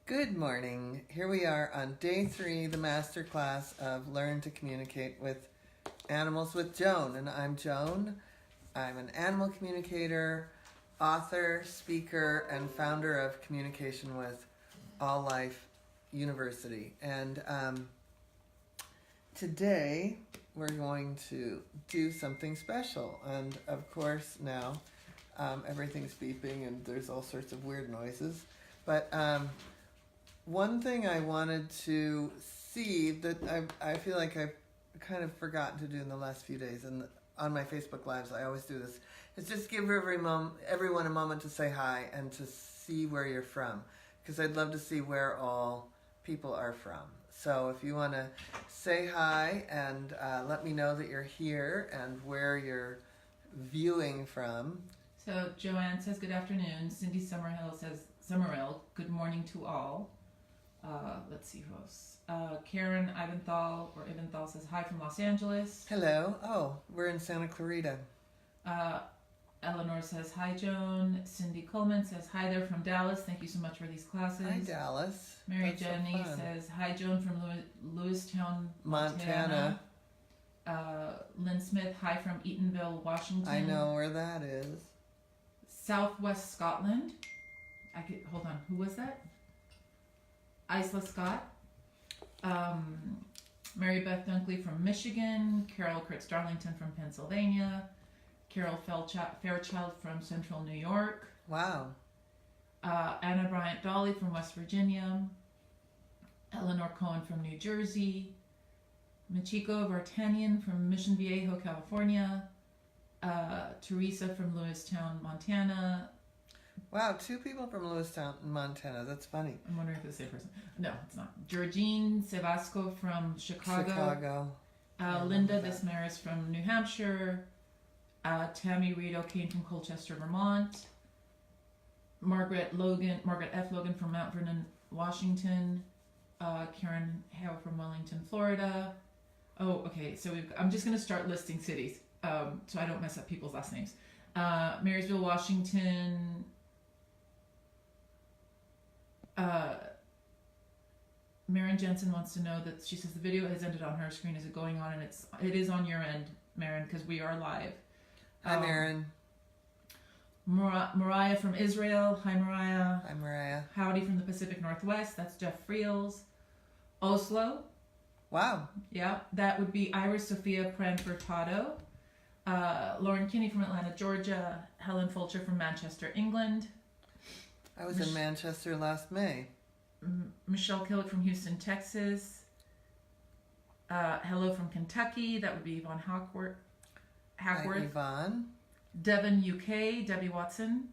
Good morning. Here we are on day 3, the masterclass of Learn to Communicate with Animals with Joan. And I'm Joan. I'm an animal communicator, author, speaker, and founder of Communication with All Life University. And today we're going to do something special. And of course now everything's beeping and there's all sorts of weird noises. But one thing I wanted to see that I feel like I've kind of forgotten to do in the last few days, and on my Facebook Lives I always do this, is just give everyone a moment to say hi and to see where you're from, because I'd love to see where all people are from. So if you want to say hi and let me know that you're here and where you're viewing from. So Joanne says good afternoon. Cindy Summerhill, good morning to all. Let's see who else. Karen Iventhal says hi from Los Angeles. Hello. Oh, we're in Santa Clarita. Eleanor says hi, Joan. Cindy Coleman says hi there from Dallas. Thank you so much for these classes. Hi, Dallas. Mary That's Jenny so fun. says hi, Joan from Lewistown, Montana. Lynn Smith, hi from Eatonville, Washington. I know where that is. Southwest Scotland. Hold on. Who was that? Isla Scott. Mary Beth Dunkley from Michigan. Carol Kritz Darlington from Pennsylvania. Carol Fairchild from Central New York. Wow. Anna Bryant Dolly from West Virginia. Eleanor Cohen from New Jersey. Michiko Vartanian from Mission Viejo, California. Teresa from Lewistown, Montana. Wow, 2 people from Lewistown, Montana. That's funny. I'm wondering if it's the same person. No, it's not. Georgine Sevasco from Chicago. Linda Desmaris from New Hampshire. Tammy Reed O'Kane from Colchester, Vermont. Margaret F. Logan from Mount Vernon, Washington. Karen Hale from Wellington, Florida. Oh, okay. So I'm just going to start listing cities so I don't mess up people's last names. Marysville, Washington. Marin Jensen wants to know that she says the video has ended on her screen. Is it going on? And it is on your end, Marin, because we are live. Hi, Marin. Mariah from Israel. Hi, Mariah. Hi, Mariah. Howdy from the Pacific Northwest. That's Jeff Friels. Oslo. Wow. Yeah, that would be Iris Sophia Pranfurtado. Lauren Kinney from Atlanta, Georgia. Helen Fulcher from Manchester, England. I was in Manchester last May. Michelle Killick from Houston, Texas. Hello from Kentucky. That would be Yvonne Hackworth. Hi, Yvonne. Devon, UK. Debbie Watson.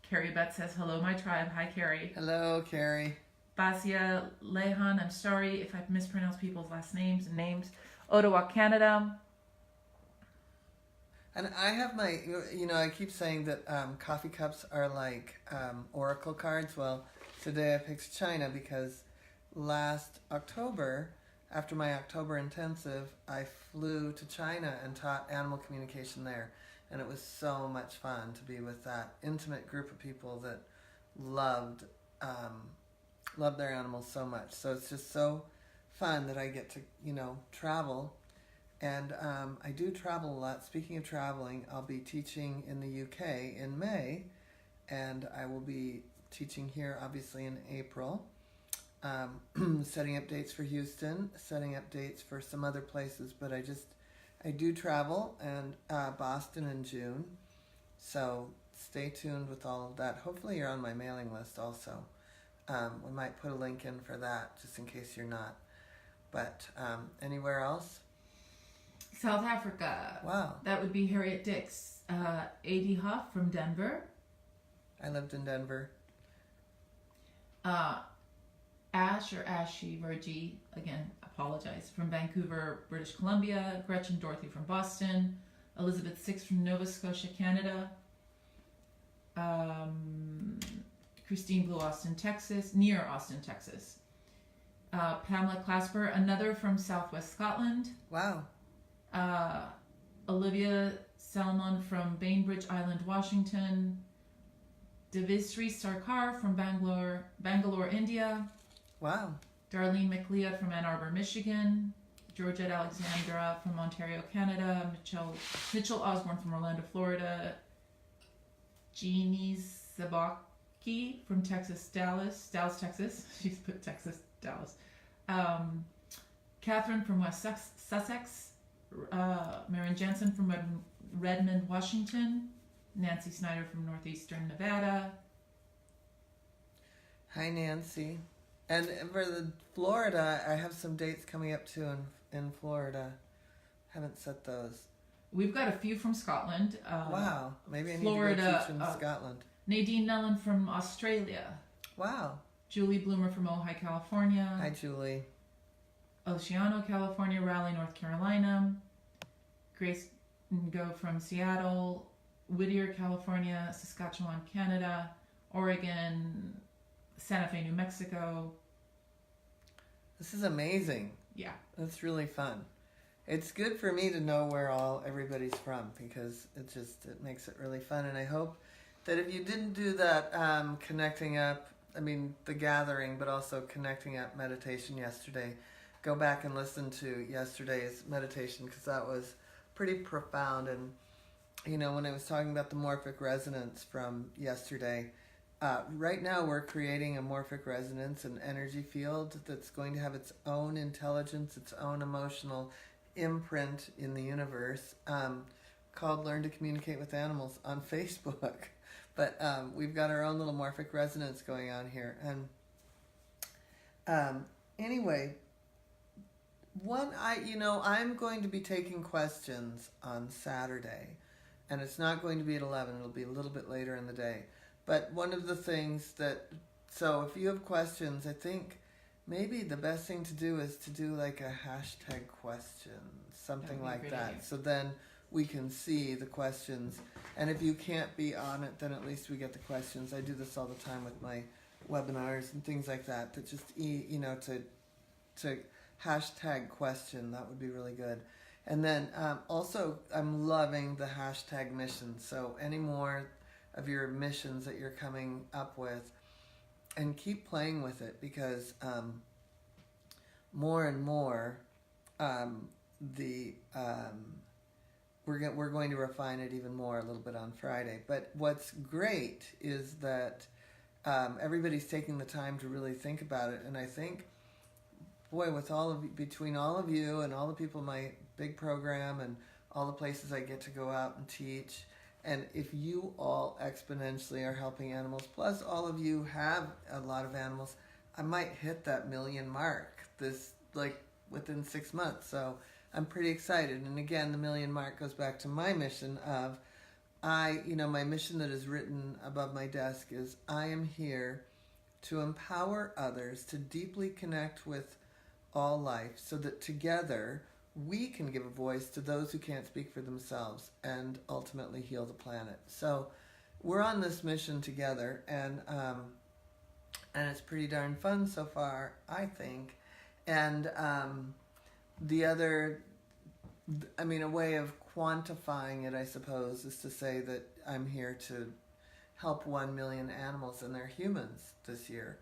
Carrie Betts says hello, my tribe. Hi, Carrie. Hello, Carrie. Basia Lehan. I'm sorry if I've mispronounced people's last names and names. Ottawa, Canada. And I have my, I keep saying that coffee cups are like oracle cards. Well, today I picked China because last October, after my October intensive, I flew to China and taught animal communication there. And it was so much fun to be with that intimate group of people that loved their animals so much. So it's just so fun that I get to, travel. And I do travel a lot. Speaking of traveling, I'll be teaching in the UK in May, and I will be teaching here obviously in April, setting up dates for Houston, setting up dates for some other places, but I do travel, and Boston in June, so stay tuned with all of that. Hopefully you're on my mailing list also. We might put a link in for that just in case you're not. But anywhere else? South Africa. Wow. That would be Harriet Dix. A.D. Huff from Denver. I lived in Denver. Ash or Ashy Virgie, again, apologize, from Vancouver, British Columbia. Gretchen Dorothy from Boston. Elizabeth Six from Nova Scotia, Canada. Christine Blue, Austin, Texas, near Austin, Texas. Pamela Clasper, another from Southwest Scotland. Wow. Olivia Salmon from Bainbridge Island, Washington. Devisri Sarkar from Bangalore, India. Wow. Darlene McLeod from Ann Arbor, Michigan. Georgette Alexandra from Ontario, Canada. Mitchell Osborne from Orlando, Florida. Jeannie Zabaki from Dallas, Texas. She's put Texas, Dallas. Catherine from West Sussex. Marion Jensen from Redmond, Washington. Nancy Snyder from Northeastern Nevada. Hi, Nancy. And for the Florida, I have some dates coming up too in Florida. Haven't set those. We've got a few from Scotland. Wow. Maybe I Florida, need to go teach in Scotland. Nadine Nellen from Australia. Wow. Julie Bloomer from Ojai, California. Hi, Julie. Oceano, California. Raleigh, North Carolina. Grace Go from Seattle. Whittier, California. Saskatchewan, Canada. Oregon. Santa Fe, New Mexico. This is amazing. Yeah. That's really fun. It's good for me to know where everybody's from because it makes it really fun. And I hope that if you didn't do that connecting up, the gathering, but also connecting up meditation yesterday, go back and listen to yesterday's meditation because that was pretty profound. And, when I was talking about the morphic resonance from yesterday, right now we're creating a morphic resonance, an energy field that's going to have its own intelligence, its own emotional imprint in the universe, called Learn to Communicate with Animals on Facebook. But we've got our own little morphic resonance going on here. And anyway, I'm going to be taking questions on Saturday. And it's not going to be at 11. It'll be a little bit later in the day. But one of the things so if you have questions, I think maybe the best thing to do is to do like a hashtag question, something like that. So then we can see the questions. And if you can't be on it, then at least we get the questions. I do this all the time with my webinars and things like that. That just, to hashtag question, that would be really good. And then also, I'm loving the hashtag missions. So any more of your missions that you're coming up with, and keep playing with it because more and more we're going to refine it even more a little bit on Friday. But what's great is that everybody's taking the time to really think about it, and I think, boy, between all of you and all the people in my big program and all the places I get to go out and teach, and if you all exponentially are helping animals, plus all of you have a lot of animals, I might hit that 1 million mark within 6 months. So I'm pretty excited. And again, the 1 million mark goes back to my mission of my mission that is written above my desk is I am here to empower others to deeply connect with all life so that together we can give a voice to those who can't speak for themselves and ultimately heal the planet. So we're on this mission together, and it's pretty darn fun so far, I think. And a way of quantifying it, I suppose, is to say that I'm here to help 1 million animals, and they're humans this year.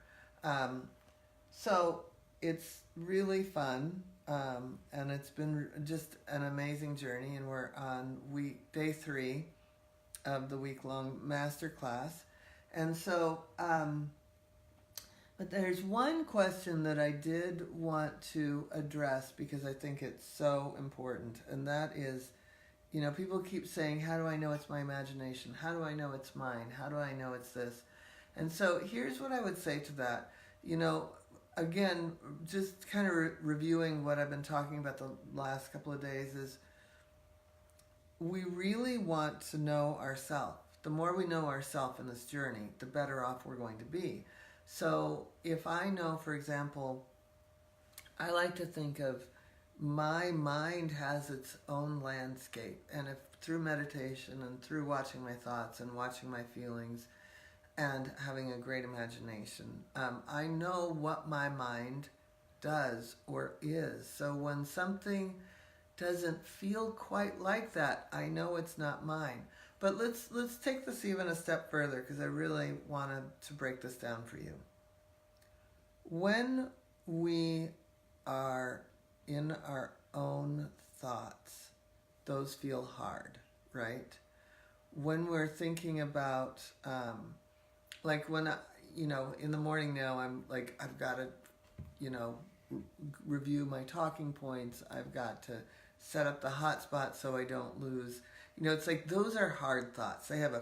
So it's really fun. And it's been just an amazing journey, and we're on day 3 of the week-long Masterclass. And so, but there's one question that I did want to address because I think it's so important, and that is, people keep saying, how do I know it's my imagination? How do I know it's mine? How do I know it's this? And so here's what I would say to that. Again, just kind of reviewing what I've been talking about the last couple of days is we really want to know ourselves. The more we know ourselves in this journey, the better off we're going to be. So if I know, for example, I like to think of my mind has its own landscape. And if through meditation and through watching my thoughts and watching my feelings and having a great imagination, I know what my mind does or is. So when something doesn't feel quite like that, I know it's not mine. but let's take this even a step further, because I really wanted to break this down for you. When we are in our own thoughts, those feel hard, right? When we're thinking about, like when in the morning now, I'm like, I've got to, review my talking points. I've got to set up the hotspot so I don't lose. It's like those are hard thoughts. They have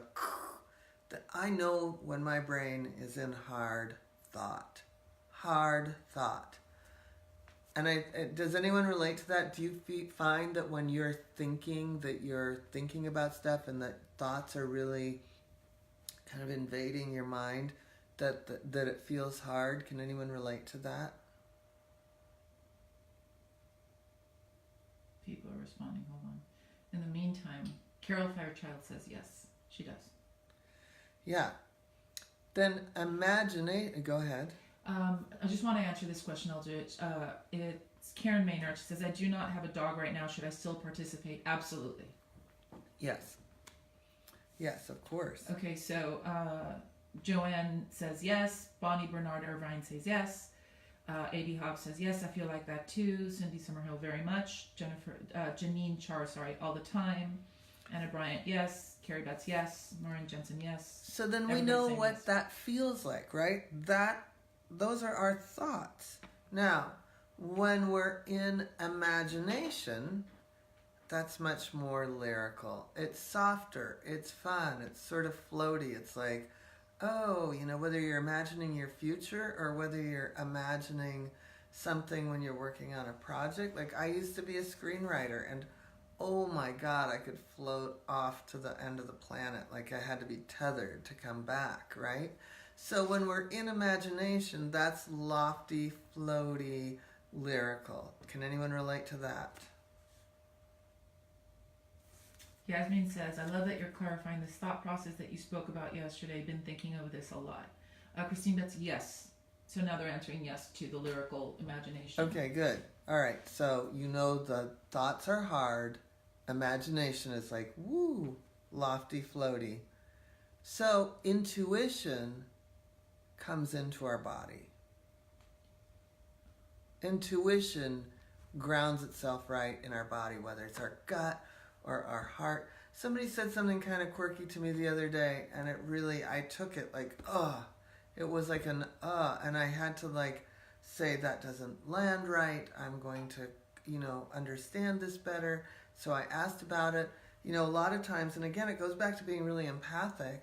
that I know when my brain is in hard thought. And does anyone relate to that? Do you find that when you're thinking about stuff and that thoughts are really kind of invading your mind, that it feels hard? Can anyone relate to that? People are responding. Hold on. In the meantime, Carol Fairchild says yes, she does. Yeah. Then imagine it. Go ahead. I just want to answer this question. I'll do it. It's Karen Maynard. She says, I do not have a dog right now. Should I still participate? Absolutely. Yes. Yes, of course. Okay, so Joanne says yes. Bonnie Bernard Irvine says yes. A.D. Hobbs says yes, I feel like that too. Cindy Summerhill very much. Janine Char, all the time. Anna Bryant, yes. Carrie Betts, yes. Maureen Jensen, yes. So then we know what that feels like, right? Those are our thoughts. Now, when we're in imagination, that's much more lyrical. It's softer. It's fun. It's sort of floaty. It's like, whether you're imagining your future or whether you're imagining something when you're working on a project. Like, I used to be a screenwriter, and oh my God, I could float off to the end of the planet. Like, I had to be tethered to come back, right? So when we're in imagination, that's lofty, floaty, lyrical. Can anyone relate to that? Yasmin says, I love that you're clarifying this thought process that you spoke about yesterday. Been thinking of this a lot. Christine Betts, yes. So now they're answering yes to the lyrical imagination. Okay, good. All right, so the thoughts are hard. Imagination is like, woo, lofty, floaty. So intuition comes into our body. Intuition grounds itself right in our body, whether it's our gut or our heart. Somebody said something kind of quirky to me the other day, and I took it like, it was like an and I had to like say, that doesn't land right. I'm going to, understand this better. So I asked about it. A lot of times, and again, it goes back to being really empathic.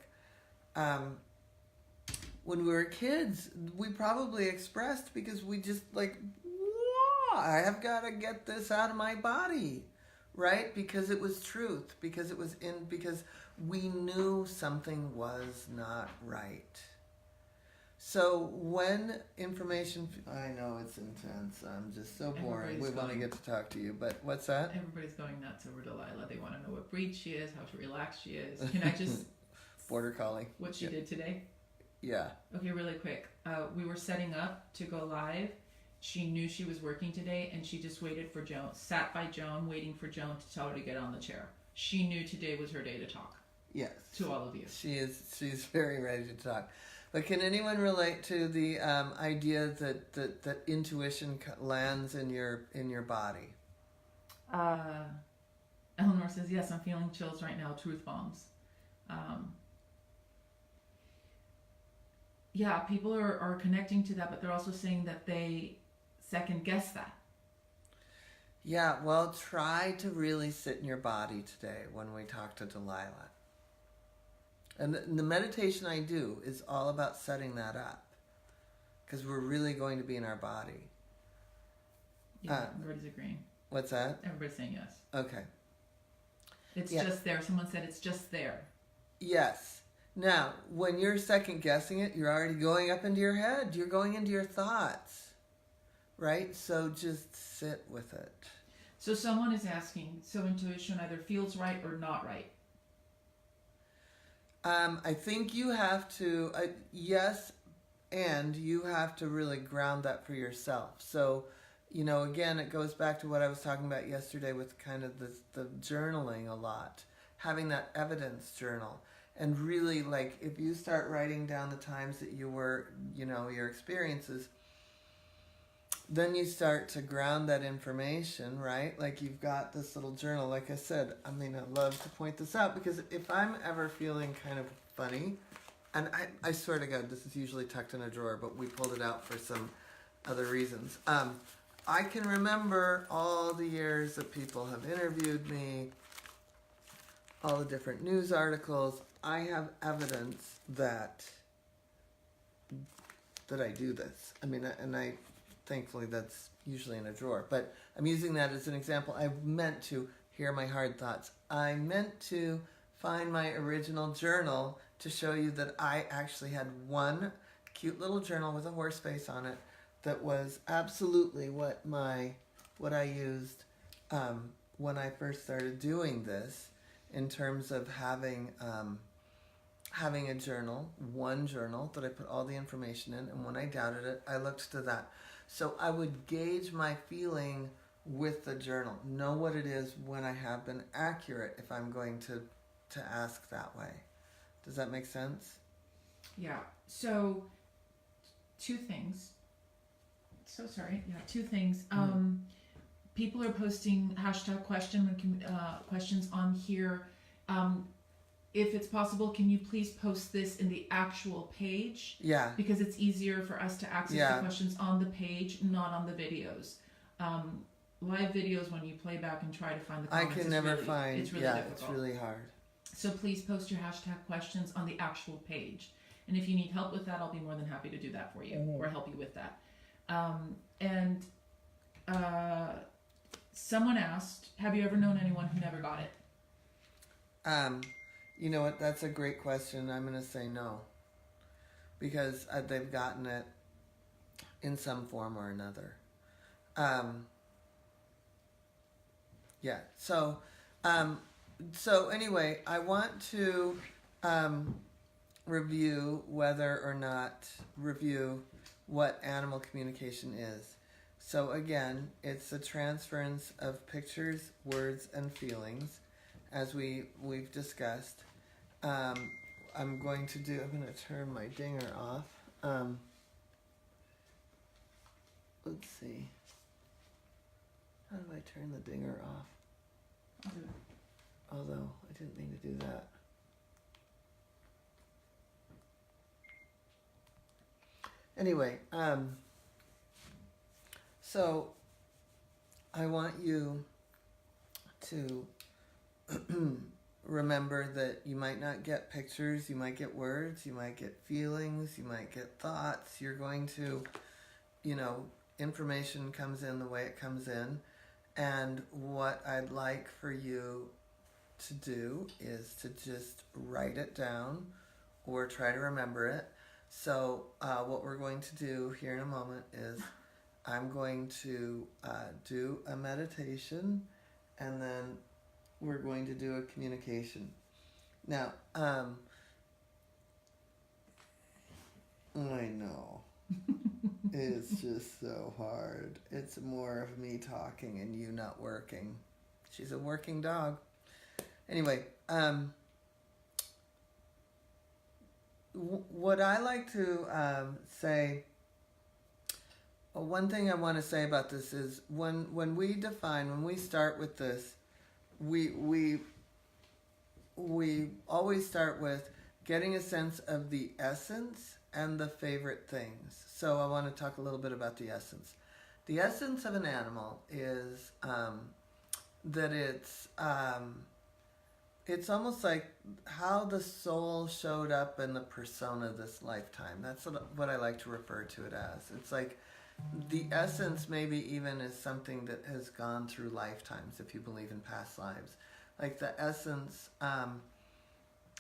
When we were kids, we probably expressed because we just like, I have got to get this out of my body. Right? Because it was truth. Because we knew something was not right. So when information... I know it's intense. I'm just so boring. We want to get to talk to you. But what's that? Everybody's going nuts over Delilah. They want to know what breed she is, how to relax she is. Can I just... Border Collie. What she did today? Yeah. Okay, really quick. We were setting up to go live. She knew she was working today, and she just waited for Joan, sat by Joan, waiting for Joan to tell her to get on the chair. She knew today was her day to talk. Yes. To all of you. She's very ready to talk. But can anyone relate to the idea that intuition lands in your body? Eleanor says, yes, I'm feeling chills right now. Truth bombs. Yeah, people are connecting to that, but they're also saying that they second guess that. Yeah, well, try to really sit in your body today when we talk to Delilah. And the meditation I do is all about setting that up. Because we're really going to be in our body. Yeah, everybody's agreeing. What's that? Everybody's saying yes. Okay. It's just there. Someone said it's just there. Yes. Now, when you're second guessing it, you're already going up into your head. You're going into your thoughts. Right? So just sit with it. So someone is asking, so intuition either feels right or not right? I think you have to, yes, and you have to really ground that for yourself. So, again, it goes back to what I was talking about yesterday with kind of the journaling a lot. having that evidence journal. And really, like, if you start writing down the times that you were, your experiences, then you start to ground that information, right? Like, you've got this little journal. Like I said, I love to point this out, because if I'm ever feeling kind of funny, and I swear to God, this is usually tucked in a drawer, but we pulled it out for some other reasons. I can remember all the years that people have interviewed me, all the different news articles. I have evidence that I do this. Thankfully that's usually in a drawer, but I'm using that as an example. I meant to hear my hard thoughts. I meant to find my original journal to show you that I actually had one cute little journal with a horse face on it that was absolutely what I used when I first started doing this, in terms of having a journal, one journal that I put all the information in, and when I doubted it, I looked to that. So I would gauge my feeling with the journal, know what it is when I have been accurate, if I'm going to ask that way. Does that make sense? Yeah. So, two things. So sorry. Yeah, two things. People are posting hashtag questions on here. If it's possible, can you please post this in the actual page? Yeah. Because it's easier for us to access the questions on the page, not on the videos. Live videos, when you play back and try to find the comments, I can never find. It's really difficult. It's really hard. So please post your hashtag questions on the actual page. And if you need help with that, I'll be more than happy to do that for you, or help you with that. Someone asked, have you ever known anyone who never got it? You know what? That's a great question. I'm going to say no. Because they've gotten it in some form or another. Yeah. So anyway, I want to review what animal communication is. So again, it's the transference of pictures, words, and feelings, as we've discussed. I'm going to turn my dinger off. Let's see. How do I turn the dinger off? Although I didn't mean to do that. Anyway, so I want you to remember that you might not get pictures, you might get words, you might get feelings, you might get thoughts. You're going to, information comes in the way it comes in. And what I'd like for you to do is to just write it down or try to remember it. So what we're going to do here in a moment is I'm going to do a meditation, and then we're going to do a communication. Now, I know. It's just so hard. It's more of me talking and you not working. She's a working dog. Anyway, what I like to say, one thing I want to say about this is when we start with this, we always start with getting a sense of the essence and the favorite things. So I want to talk a little bit about the essence. The essence of an animal is that it's almost like how the soul showed up in the persona this lifetime. That's what I like to refer to it as. It's like the essence maybe even is something that has gone through lifetimes, if you believe in past lives. Like the essence, and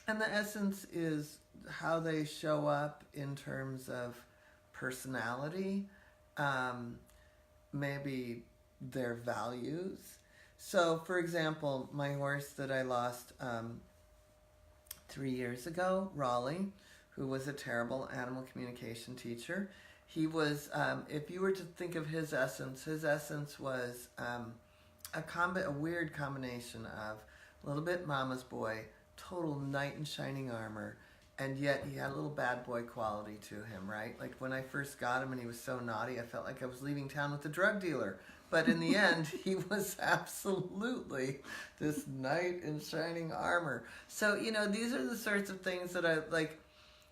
the essence is how they show up in terms of personality, maybe their values. So, for example, my horse that I lost 3 years ago, Raleigh, who was a terrible animal communication teacher, he was, if you were to think of his essence was a weird combination of a little bit mama's boy, total knight in shining armor, and yet he had a little bad boy quality to him, right? Like when I first got him and he was so naughty, I felt like I was leaving town with a drug dealer. But in the end, he was absolutely this knight in shining armor. So, these are the sorts of things that I like.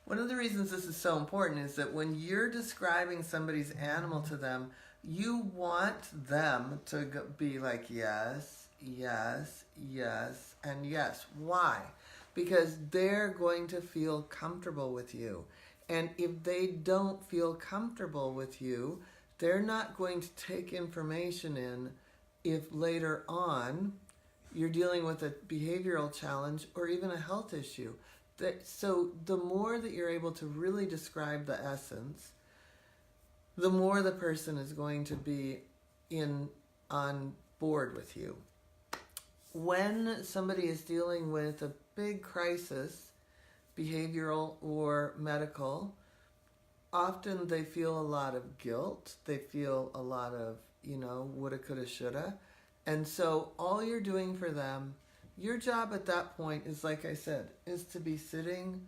One of the reasons this is so important is that when you're describing somebody's animal to them, you want them to be like, yes, yes, yes, and yes. Why? Because they're going to feel comfortable with you. And if they don't feel comfortable with you, they're not going to take information in if later on you're dealing with a behavioral challenge or even a health issue. So the more that you're able to really describe the essence, the more the person is going to be on board with you. When somebody is dealing with a big crisis, behavioral or medical, often they feel a lot of guilt. They feel a lot of, woulda, coulda, shoulda. And so all you're doing for them, your job at that point is, like I said, is to be sitting,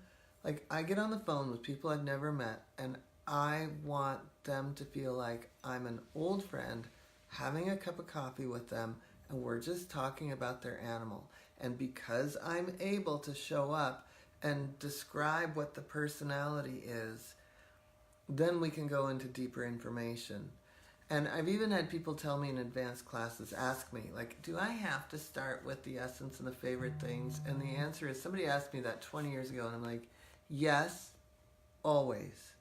like I get on the phone with people I've never met, and I want them to feel like I'm an old friend having a cup of coffee with them, and we're just talking about their animal. And because I'm able to show up and describe what the personality is, then we can go into deeper information. And I've even had people tell me in advanced classes, ask me, like, do I have to start with the essence and the favorite things? And the answer is, somebody asked me that 20 years ago, and I'm like, yes, always,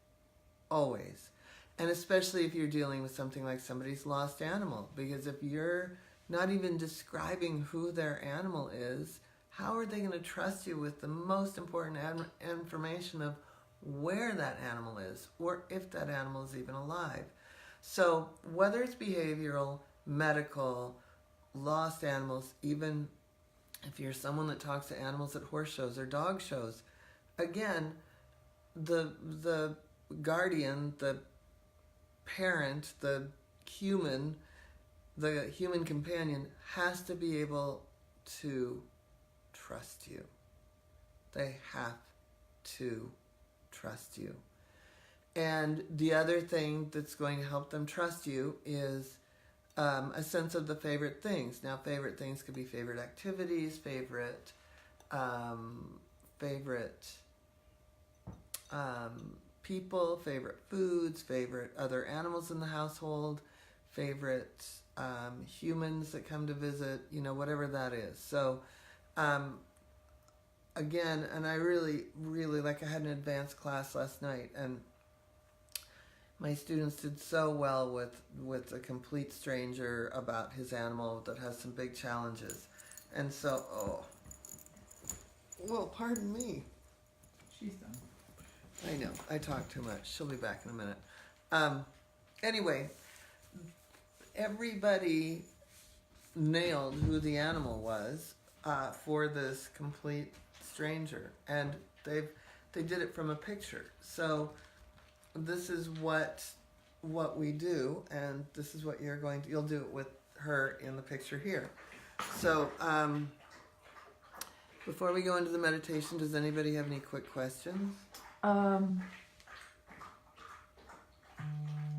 always. And especially if you're dealing with something like somebody's lost animal, because if you're not even describing who their animal is, how are they going to trust you with the most important information of where that animal is, or if that animal is even alive? So whether it's behavioral, medical, lost animals, even if you're someone that talks to animals at horse shows or dog shows, again, the guardian, the parent, the human companion has to be able to trust you. They have to trust you. And the other thing that's going to help them trust you is a sense of the favorite things. Now, favorite things could be favorite activities, favorite people, favorite foods, favorite other animals in the household, favorite humans that come to visit, whatever that is. So, again, and I really, really, I had an advanced class last night, and my students did so well with a complete stranger about his animal that has some big challenges. And so, well, pardon me. She's done. I know, I talk too much. She'll be back in a minute. Anyway, everybody nailed who the animal was for this complete stranger, and they did it from a picture. So this is what we do, and this is what you'll do it with her in the picture here. So before we go into the meditation, does anybody have any quick questions?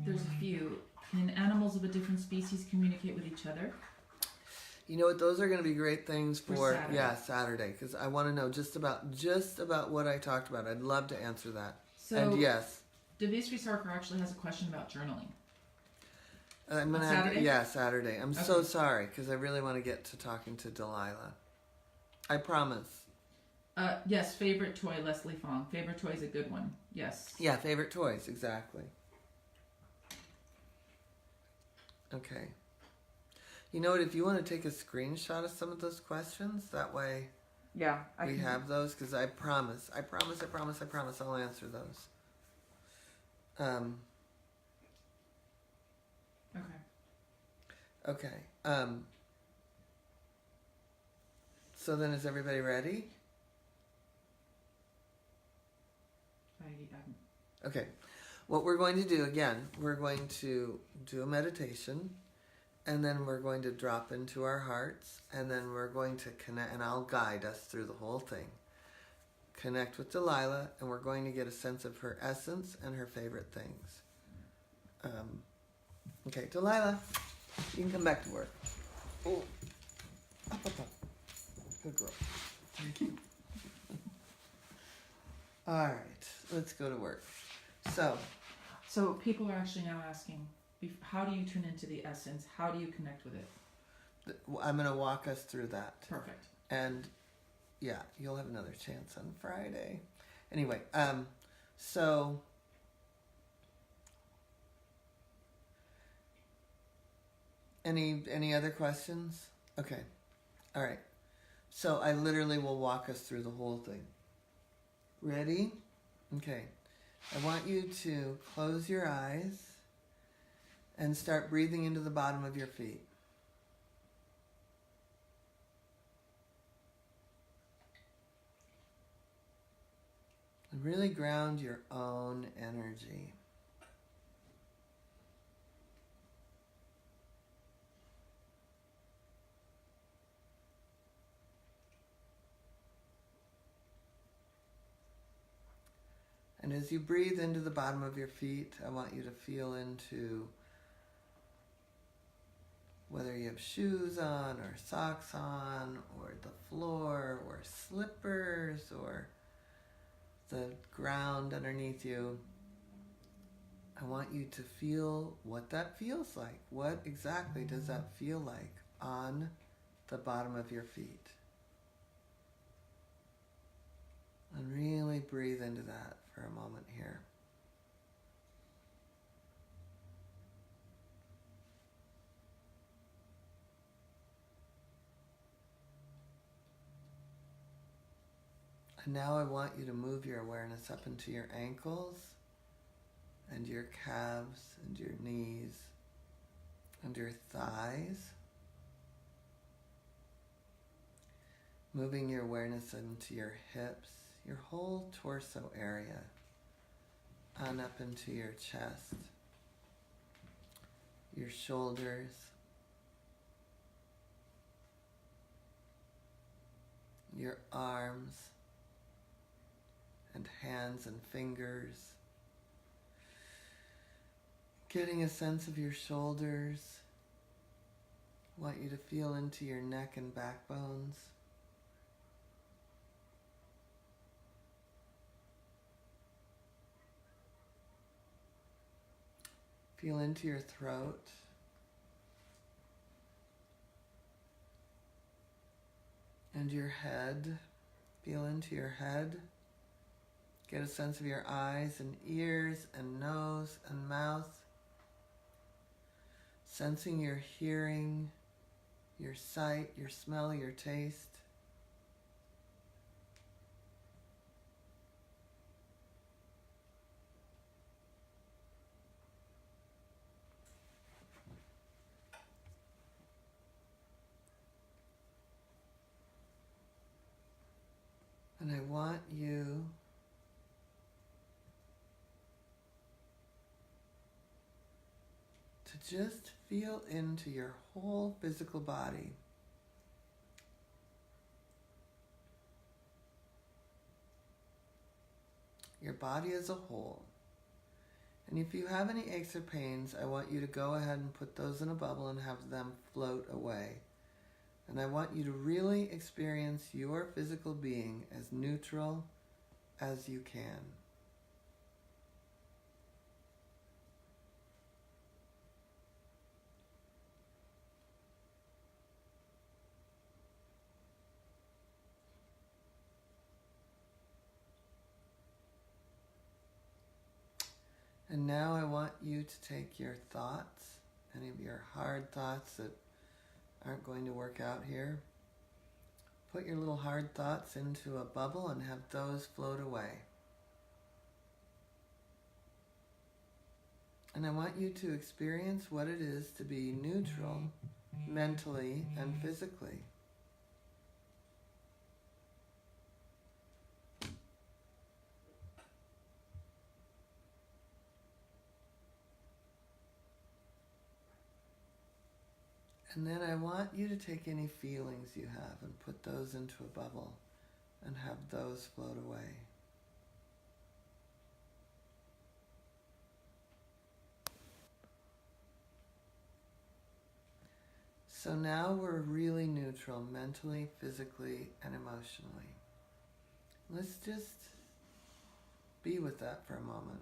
There's a few. Can animals of a different species communicate with each other? You know what? Those are going to be great things for Saturday. Saturday, because I want to know just about what I talked about. I'd love to answer that. So, and yes, Devisri Sarkar actually has a question about journaling. I'm gonna Saturday? Saturday. I'm so sorry, because I really want to get to talking to Delilah. I promise. Yes, favorite toy, Leslie Fong. Favorite toy is a good one. Yes. Yeah, favorite toys, exactly. Okay. You know what? If you want to take a screenshot of some of those questions, that way we have those, because I promise, I'll answer those. Okay. So then, is everybody ready? Okay. What we're going to do, again, we're going to do a meditation, And then we're going to drop into our hearts, and then we're going to connect, and I'll guide us through the whole thing. Connect with Delilah, and we're going to get a sense of her essence and her favorite things. Okay, Delilah, you can come back to work. Oh, up, up, up. Good girl. Thank you. All right, let's go to work. So people are actually now asking, how do you tune into the essence? How do you connect with it? I'm going to walk us through that. Perfect. And yeah, you'll have another chance on Friday. Anyway, so any other questions? Okay. All right. So I literally will walk us through the whole thing. Ready? Okay. I want you to close your eyes and start breathing into the bottom of your feet. And really ground your own energy. And as you breathe into the bottom of your feet, I want you to feel into whether you have shoes on or socks on or the floor or slippers or the ground underneath you. I want you to feel what that feels like. What exactly does that feel like on the bottom of your feet? And really breathe into that for a moment here. And now I want you to move your awareness up into your ankles and your calves and your knees and your thighs. Moving your awareness into your hips, your whole torso area, on up into your chest, your shoulders, your arms and hands and fingers. Getting a sense of your shoulders. I want you to feel into your neck and backbones. Feel into your throat. And your head. Feel into your head. Get a sense of your eyes and ears and nose and mouth. Sensing your hearing, your sight, your smell, your taste. And I want you to just feel into your whole physical body. Your body as a whole. And if you have any aches or pains, I want you to go ahead and put those in a bubble and have them float away. And I want you to really experience your physical being as neutral as you can. And now I want you to take your thoughts, any of your hard thoughts that aren't going to work out here. Put your little hard thoughts into a bubble and have those float away. And I want you to experience what it is to be neutral, mentally and physically. And then I want you to take any feelings you have and put those into a bubble and have those float away. So now we're really neutral mentally, physically, and emotionally. Let's just be with that for a moment.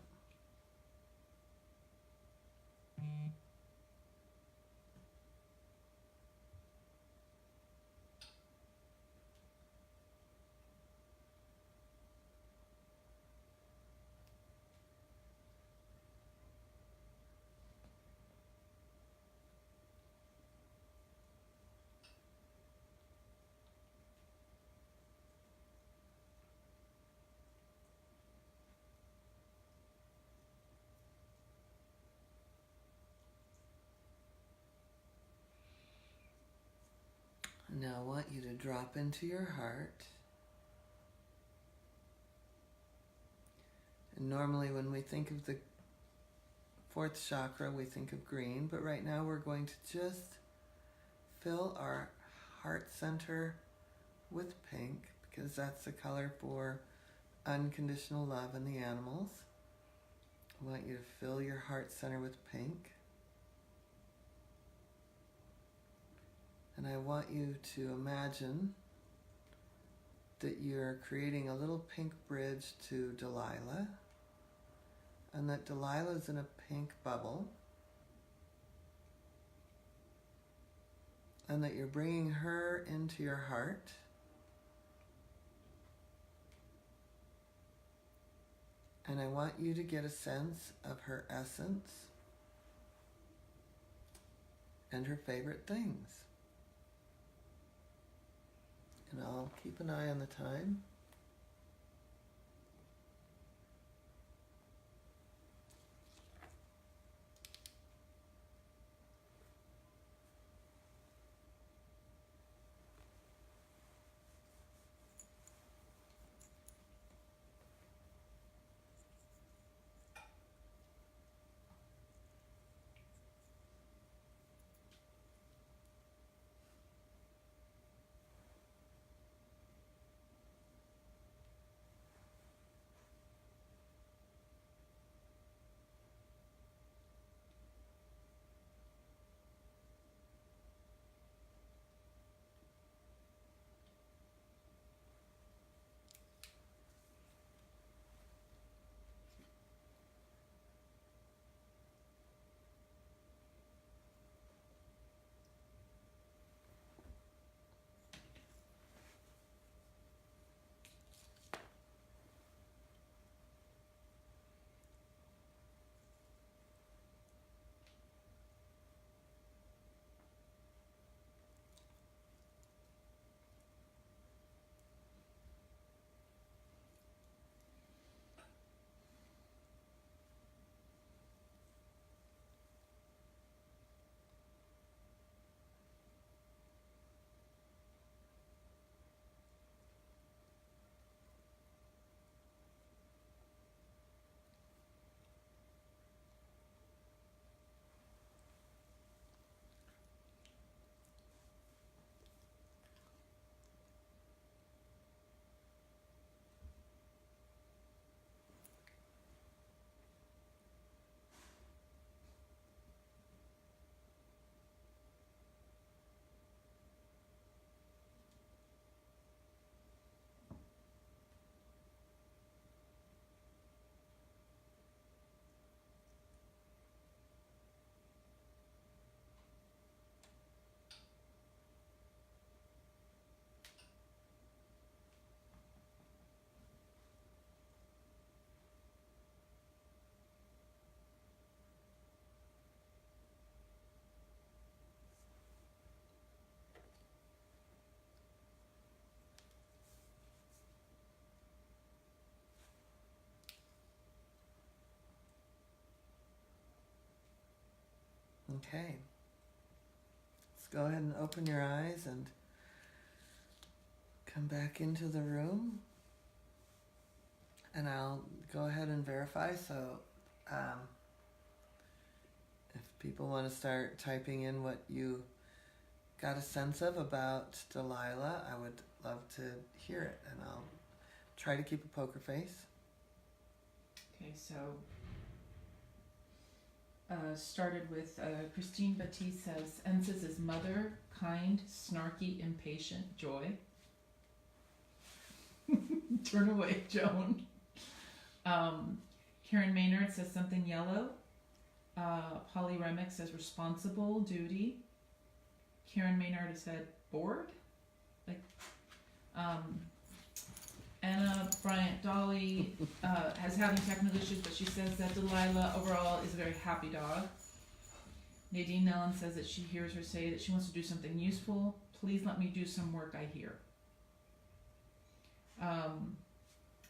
Now I want you to drop into your heart. And normally when we think of the fourth chakra, we think of green, but right now we're going to just fill our heart center with pink, because that's the color for unconditional love in the animals. I want you to fill your heart center with pink. And I want you to imagine that you're creating a little pink bridge to Delilah, and that Delilah's in a pink bubble, and that you're bringing her into your heart. And I want you to get a sense of her essence and her favorite things. And I'll keep an eye on the time. Okay. Let's go ahead and open your eyes and come back into the room. And I'll go ahead and verify. So if people want to start typing in what you got a sense of about Delilah, I would love to hear it, and I'll try to keep a poker face. Okay, so started with Christine Batiste says, Ensis is mother, kind, snarky, impatient, joy. Turn away, Joan. Karen Maynard says something yellow. Polly Remick says responsible, duty. Karen Maynard has said bored. Like, Anna Bryant Dolly has having technical issues, but she says that Delilah overall is a very happy dog. Nadine Nellen says that she hears her say that she wants to do something useful. Please let me do some work I hear.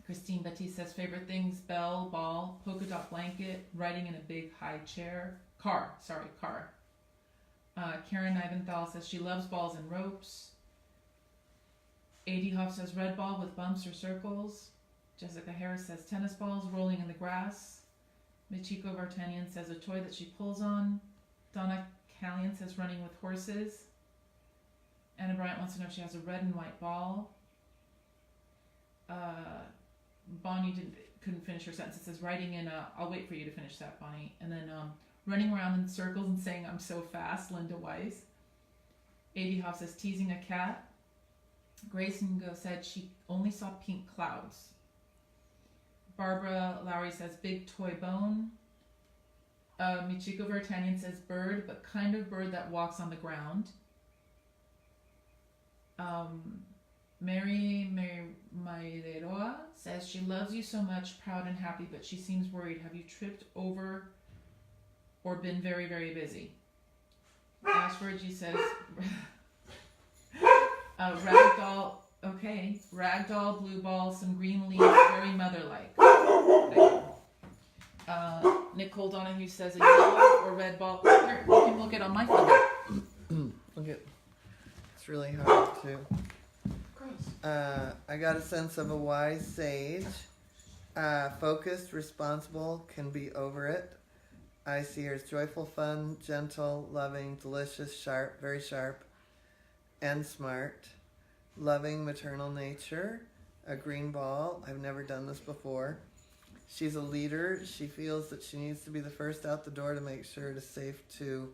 Christine Batiste says favorite things: bell, ball, polka dot blanket, riding in a big high car. Karen Iventhal says she loves balls and ropes. A.D. Hoff says red ball with bumps or circles. Jessica Harris says tennis balls rolling in the grass. Michiko Vartanian says a toy that she pulls on. Donna Callion says running with horses. Anna Bryant wants to know if she has a red and white ball. Bonnie couldn't finish her sentence. It says writing in I'll wait for you to finish that, Bonnie. And then running around in circles and saying I'm so fast, Linda Weiss. A.D. Hoff says teasing a cat. Grace Ngo said she only saw pink clouds. Barbara Lowry says big toy bone. Michiko Vartanian says bird, but kind of bird that walks on the ground. Mary Maireroa says she loves you so much, proud and happy, but she seems worried. Have you tripped over or been very, very busy? Ashford, says ragdoll, okay. Ragdoll, blue ball, some green leaves, very mother-like. Nicole Donahue says a yellow or red ball. Here, you can look it on my finger. Look at, it's really hard to. I got a sense of a wise sage. Focused, responsible, can be over it. I see her as joyful, fun, gentle, loving, delicious, sharp, very sharp, and smart. Loving, maternal nature. A green ball. I've never done this before. She's a leader. She feels that she needs to be the first out the door to make sure it is safe to...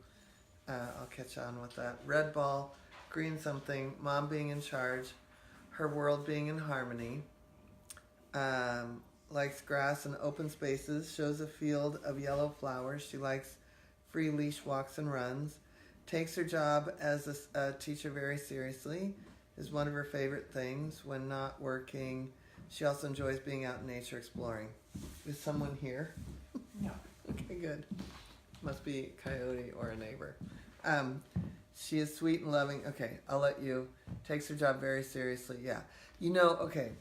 I'll catch on with that. Red ball, green something, mom being in charge, her world being in harmony. Likes grass and open spaces, shows a field of yellow flowers. She likes free leash walks and runs. Takes her job as a teacher very seriously, is one of her favorite things. When not working, she also enjoys being out in nature exploring. Is someone here? No. Okay, good. Must be a coyote or a neighbor. She is sweet and loving. Okay, I'll let you. Takes her job very seriously. Yeah. You know, okay.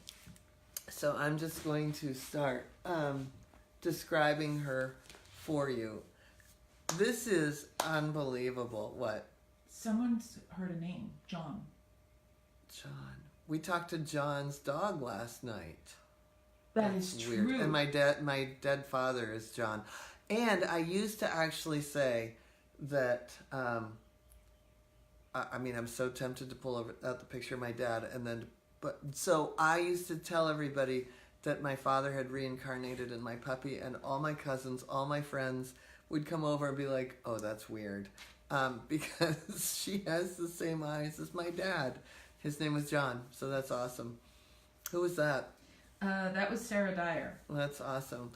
So I'm just going to start describing her for you. This is unbelievable. What? Someone's heard a name. John. John. We talked to John's dog last night. That's is weird. True. And my dead father is John. And I used to actually say that, I mean, I'm so tempted to pull out the picture of my dad so I used to tell everybody that my father had reincarnated in my puppy, and all my cousins, all my friends would come over and be like, oh, that's weird. Because she has the same eyes as my dad. His name was John, so that's awesome. Who was that? That was Sarah Dyer. That's awesome.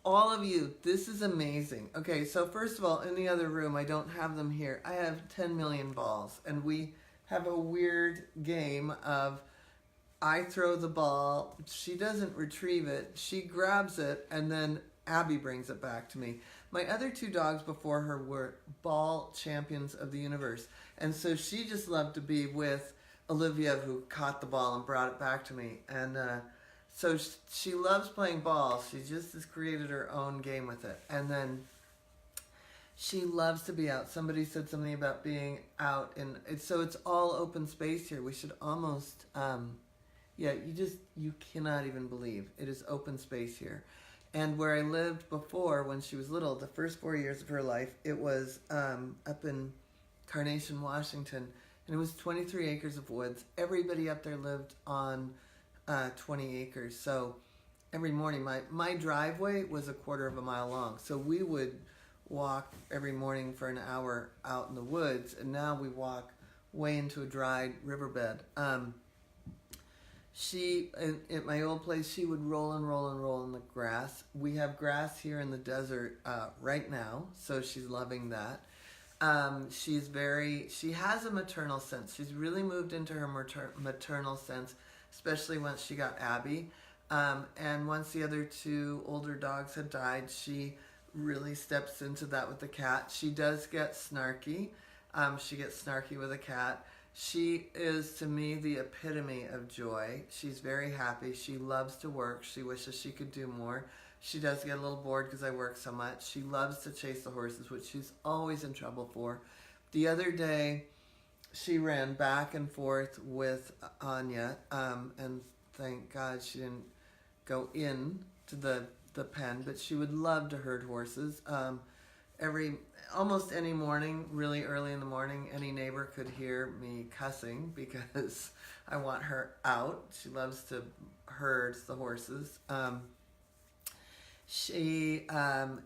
All of you, this is amazing. Okay, so first of all, in the other room, I don't have them here. I have 10 million balls, and we have a weird game of I throw the ball, she doesn't retrieve it, she grabs it, and then Abby brings it back to me. My other two dogs before her were ball champions of the universe, and so she just loved to be with Olivia, who caught the ball and brought it back to me. And so she loves playing ball. She just has created her own game with it. And then she loves to be out. Somebody said something about being out. So it's all open space here. We should almost, you cannot even believe. It is open space here. And where I lived before, when she was little, the first 4 years of her life, it was up in Carnation, Washington, and it was 23 acres of woods. Everybody up there lived on 20 acres. So every morning, my driveway was a quarter of a mile long. So we would walk every morning for an hour out in the woods, and now we walk way into a dried riverbed. She, at my old place, she would roll and roll and roll in the grass. We have grass here in the desert right now, so she's loving that. She has a maternal sense. She's really moved into her maternal sense, especially once she got Abby. And once the other two older dogs had died, she really steps into that with the cat. She does get snarky. She gets snarky with a cat. She is, to me, the epitome of joy. She's very happy. She loves to work. She wishes she could do more. She does get a little bored because I work so much. She loves to chase the horses, which she's always in trouble for. The other day, she ran back and forth with Anya, and thank God she didn't go in to the pen, but she would love to herd horses. Almost any morning, really early in the morning, any neighbor could hear me cussing because I want her out. She loves to herd the horses. She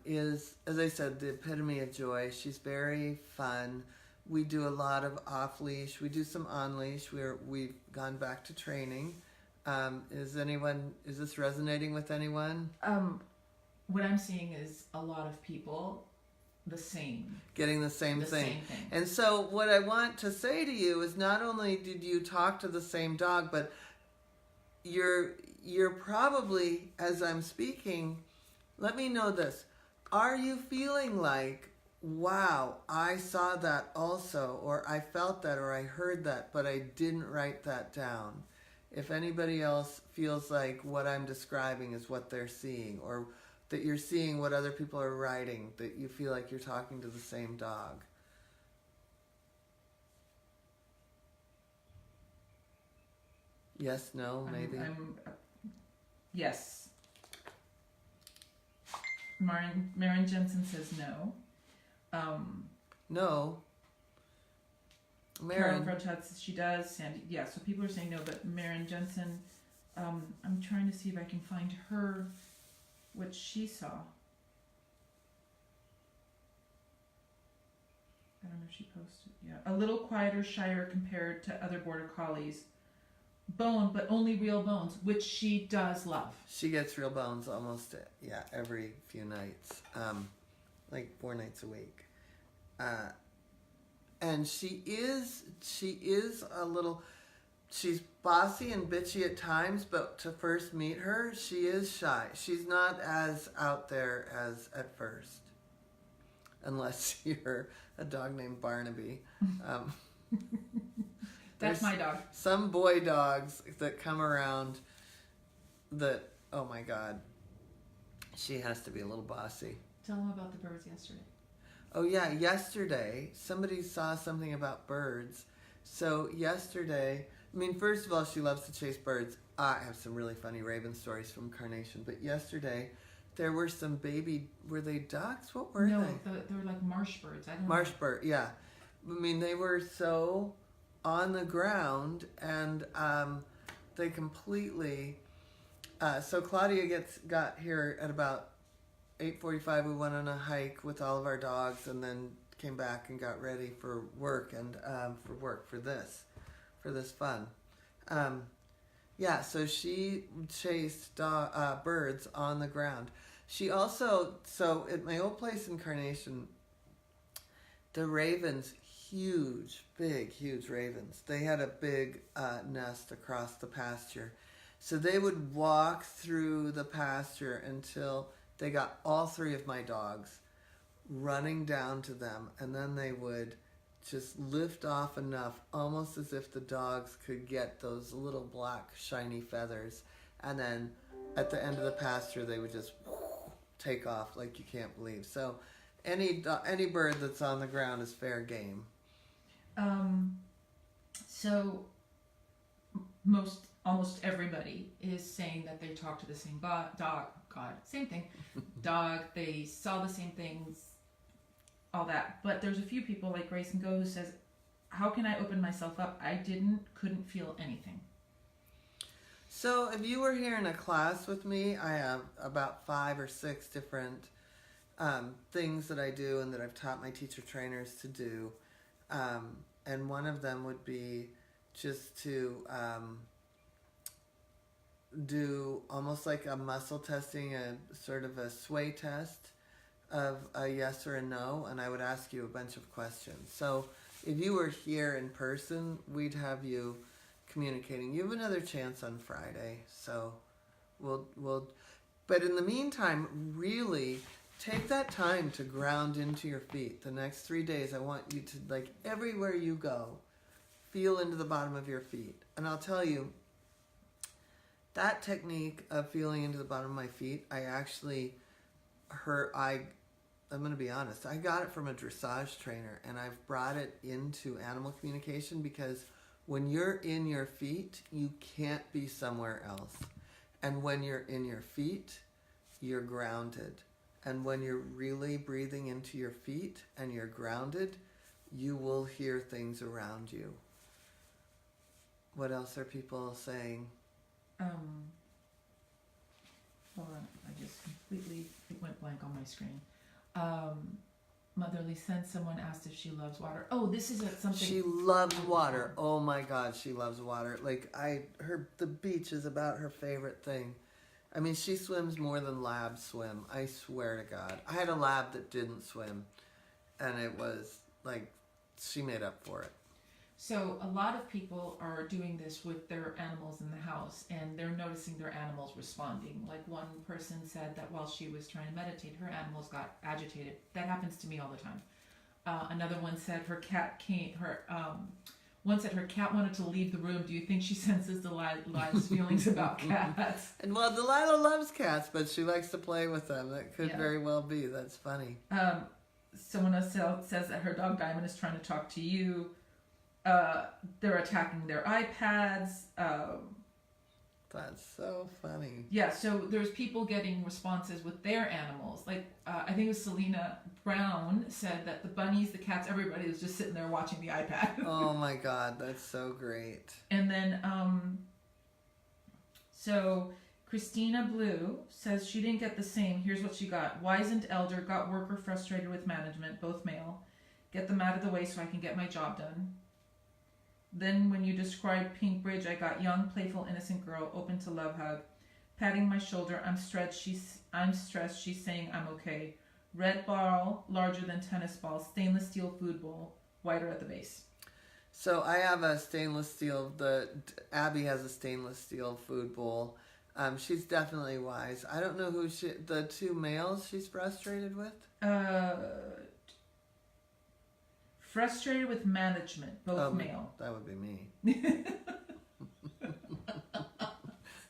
is, as I said, the epitome of joy. She's very fun. We do a lot of off-leash. We do some on-leash. We've gone back to training. Is this resonating with anyone? What I'm seeing is a lot of people getting the same thing. And so what I want to say to you is, not only did you talk to the same dog, but you're probably, as I'm speaking, let me know this. Are you feeling like, wow, I saw that also, or I felt that, or I heard that, but I didn't write that down? If anybody else feels like what I'm describing is what they're seeing, or that you're seeing what other people are writing, that you feel like you're talking to the same dog. Yes, no, maybe? Yes. Marin Jensen says no. No. Carol Frochat says she does. Sandy, yeah, so people are saying no, but Marin Jensen, I'm trying to see if I can find her, what she saw. I don't know if she posted. Yeah, a little quieter, shyer compared to other border collies. Bone, but only real bones, which she does love. She gets real bones almost, every few nights, like 4 nights a week. And she is a little, she's bossy and bitchy at times, but to first meet her, she is shy. She's not as out there as at first, unless you're a dog named Barnaby. That's my dog. Some boy dogs that come around that, oh my God, she has to be a little bossy. Tell them about the birds yesterday. Oh yeah, yesterday, somebody saw something about birds. So yesterday, first of all, she loves to chase birds. I have some really funny raven stories from Carnation, but yesterday, there were some were they ducks? What were they? No, they were like marsh birds. I don't know. Marsh bird, yeah. They were so on the ground, and they completely, so Claudia got here at about 8:45. We went on a hike with all of our dogs, and then came back and got ready for work, and for this fun. So she chased birds on the ground. She also, so at my old place in Carnation, the ravens, huge ravens. They had a big nest across the pasture. So they would walk through the pasture until they got all 3 of my dogs running down to them, and then they would just lift off enough, almost as if the dogs could get those little black shiny feathers, and then at the end of the pasture they would just take off like you can't believe. So any bird that's on the ground is fair game. So almost everybody is saying that they talk to the same dog. God, same thing. Dog. They saw the same things. all that. But there's a few people like Grace and Go who says, how can I open myself up? I couldn't feel anything. So if you were here in a class with me, I have about 5 or 6 different things that I do and that I've taught my teacher trainers to do. And one of them would be just to do almost like a muscle testing, a sort of a sway test of a yes or a no, and I would ask you a bunch of questions. So if you were here in person, we'd have you communicating. You have another chance on Friday, so we'll but in the meantime, really take that time to ground into your feet. The next 3 days, I want you to, like, everywhere you go, feel into the bottom of your feet. And I'll tell you, that technique of feeling into the bottom of my feet, I actually I'm going to be honest, I got it from a dressage trainer, and I've brought it into animal communication because when you're in your feet, you can't be somewhere else. And when you're in your feet, you're grounded. And when you're really breathing into your feet and you're grounded, you will hear things around you. What else are people saying? Hold on, I just completely went blank on my screen. Motherly Sense, someone asked if she loves water. Oh, this is something. She loves water. Oh my God, she loves water. Like the beach is about her favorite thing. I mean, she swims more than labs swim. I swear to God. I had a lab that didn't swim, and it was like she made up for it. So a lot of people are doing this with their animals in the house, and they're noticing their animals responding. Like one person said that while she was trying to meditate, her animals got agitated. That happens to me all the time. Another one said her cat one said her cat wanted to leave the room. Do you think she senses Delilah's feelings about cats? And well, Delilah loves cats, but she likes to play with them. That could very well be. That's funny. Someone else says that her dog Diamond is trying to talk to you. They're attacking their iPads. That's so funny. Yeah, so there's people getting responses with their animals. Like, I think it was Selena Brown said that the bunnies, the cats, everybody was just sitting there watching the iPad. Oh my God, that's so great. And then, so Christina Blue says she didn't get the same. Here's what she got. Wizened elder, got worker frustrated with management, both male. Get them out of the way so I can get my job done. Then when you described Pink Bridge, I got young, playful, innocent girl, open to love hug. Patting my shoulder, I'm stressed, she's saying I'm okay. Red ball, larger than tennis ball, stainless steel food bowl, whiter at the base. So I have a stainless steel, Abby has a stainless steel food bowl. She's definitely wise. I don't know who the 2 males she's frustrated with? Frustrated with management, both male. That would be me.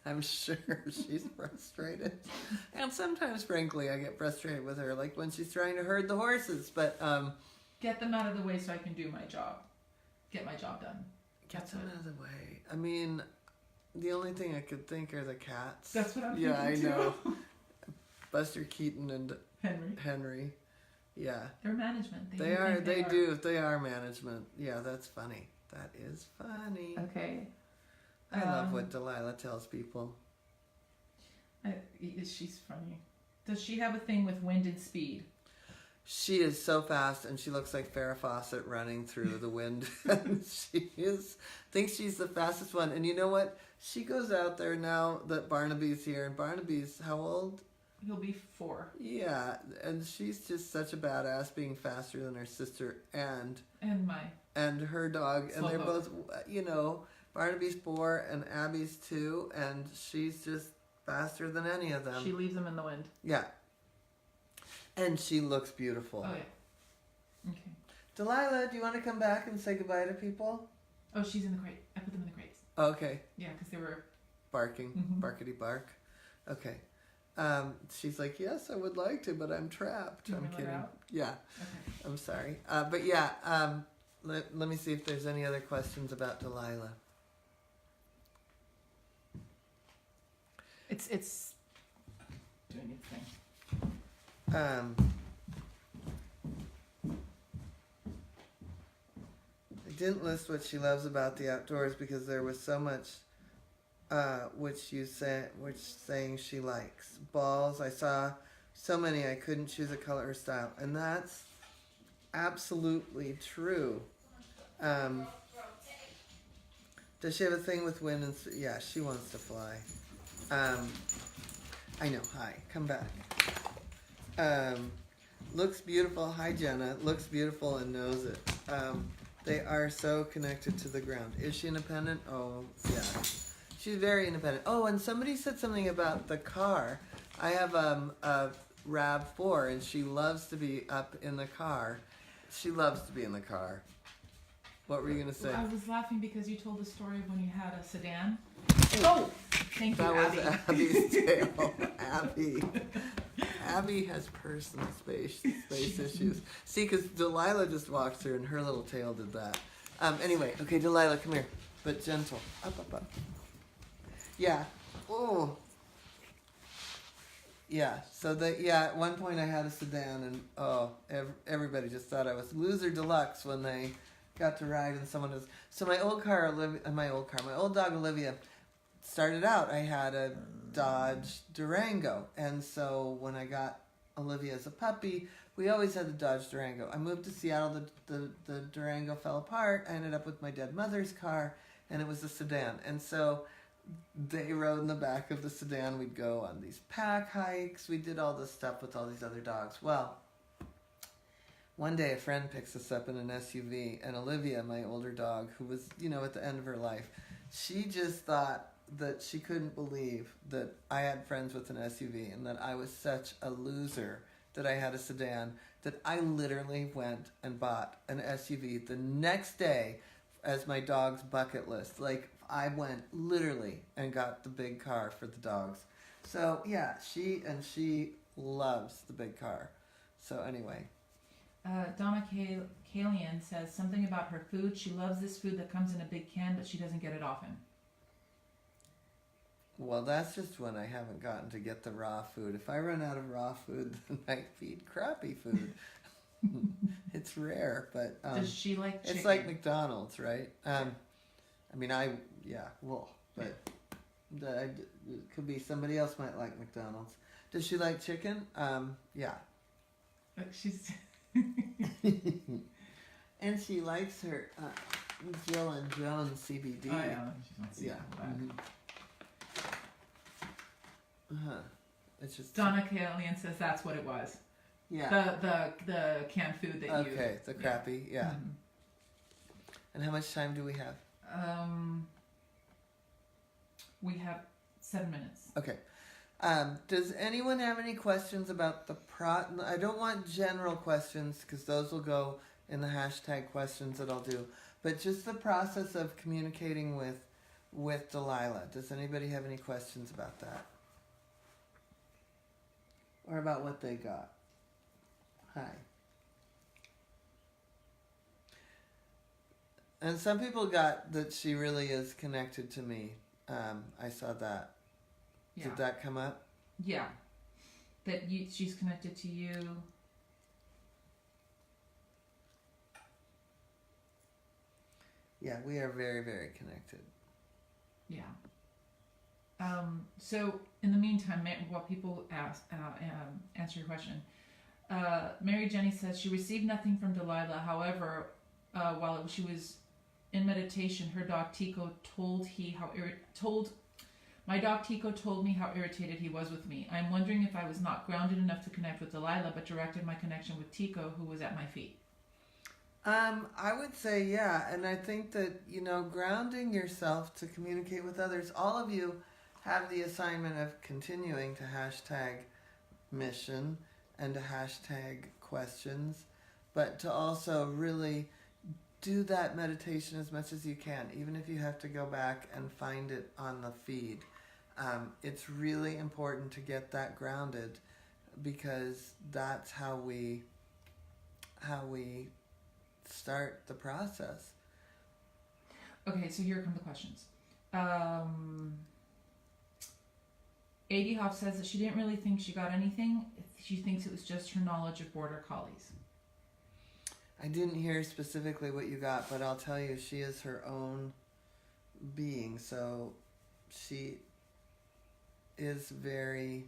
I'm sure she's frustrated. And sometimes, frankly, I get frustrated with her, like when she's trying to herd the horses. But get them out of the way so I can do my job. Get my job done. Get them out of the way. I mean, the only thing I could think are the cats. That's what I'm thinking I too. know. Buster Keaton and Henry. Yeah. They're management. They are management. Yeah, that's funny. That is funny. Okay. I love what Delilah tells people. She's funny. Does she have a thing with wind and speed? She is so fast, and she looks like Farrah Fawcett running through the wind. Thinks she's the fastest one. And you know what? She goes out there now that Barnaby's here, and Barnaby's how old? He'll be 4. Yeah, and she's just such a badass, being faster than her sister and her dog, and they're both, Barnaby's 4 and Abby's 2, and she's just faster than any of them. She leaves them in the wind. Yeah, and she looks beautiful. Oh yeah. Okay. Delilah, do you want to come back and say goodbye to people? Oh, she's in the crate. I put them in the crates. Okay. Yeah, because they were barking, barkity bark. Okay. She's like, yes, I would like to, but I'm trapped. I'm kidding. Yeah. Okay. I'm sorry. But yeah, let me see if there's any other questions about Delilah. It's doing its thing. didn't list what she loves about the outdoors because there was so much which saying she likes. Balls, I saw so many I couldn't choose a color or style. And that's absolutely true. Does she have a thing with wind? Yeah, she wants to fly. I know. Hi, come back. Looks beautiful. Hi, Jenna. Looks beautiful and knows it. They are so connected to the ground. Is she independent? Oh, yeah. She's very independent. Oh, and somebody said something about the car. I have a RAV4, and she loves to be up in the car. She loves to be in the car. What were you going to say? I was laughing because you told the story of when you had a sedan. Oh, thank you, Abby. That was Abby's tale. Abby has personal space issues. See, because Delilah just walked through and her little tail did that. Anyway, okay, Delilah, come here. But gentle. Up, up, up. Yeah. Oh. Yeah. So at one point I had a sedan and everybody just thought I was loser deluxe when they got to ride and someone was. So my old dog Olivia started out, I had a Dodge Durango. And so when I got Olivia as a puppy, we always had the Dodge Durango. I moved to Seattle, the Durango fell apart. I ended up with my dead mother's car, and it was a sedan. And so they rode in the back of the sedan. We'd go on these pack hikes. We did all this stuff with all these other dogs. Well, one day a friend picks us up in an SUV, and Olivia, my older dog, who was, at the end of her life, she just thought that she couldn't believe that I had friends with an SUV and that I was such a loser that I had a sedan, that I literally went and bought an SUV the next day as my dog's bucket list. Like, I went literally and got the big car for the dogs. So, yeah, she loves the big car. So, anyway. Donna Kalian says something about her food. She loves this food that comes in a big can, but she doesn't get it often. Well, that's just when I haven't gotten to get the raw food. If I run out of raw food, then I feed crappy food. It's rare, but... Does she like chicken? It's like McDonald's, right? But it could be somebody else might like McDonald's. Does she like chicken? Yeah. She's... And she likes her Jill and Joan CBD. Oh, yeah. She's not seeing that. Mm-hmm. It's just Donna Kalian says that's what it was. Yeah. The canned food that you. Okay, the crappy. Yeah. Mm-hmm. And how much time do we have? We have 7 minutes. Okay. Does anyone have any questions about the I don't want general questions because those will go in the hashtag questions that I'll do. But just the process of communicating with Delilah. Does anybody have any questions about that? Or about what they got? Hi. And some people got that she really is connected to me. I saw that. Yeah. Did that come up? Yeah. That she's connected to you. Yeah, we are very, very connected. Yeah. So in the meantime, while people answer your question, Mary Jenny says she received nothing from Delilah. However, while she was in meditation, her dog Tico my dog Tico told me how irritated he was with me. I'm wondering if I was not grounded enough to connect with Delilah, but directed my connection with Tico, who was at my feet. I would say, yeah. And I think that, grounding yourself to communicate with others, all of you have the assignment of continuing to hashtag mission and to hashtag questions, but to also really do that meditation as much as you can, even if you have to go back and find it on the feed. It's really important to get that grounded because that's how we start the process. Okay, so here come the questions. A.D. Hoff says that she didn't really think she got anything. She thinks it was just her knowledge of border collies. I didn't hear specifically what you got, but I'll tell you, she is her own being. So she is very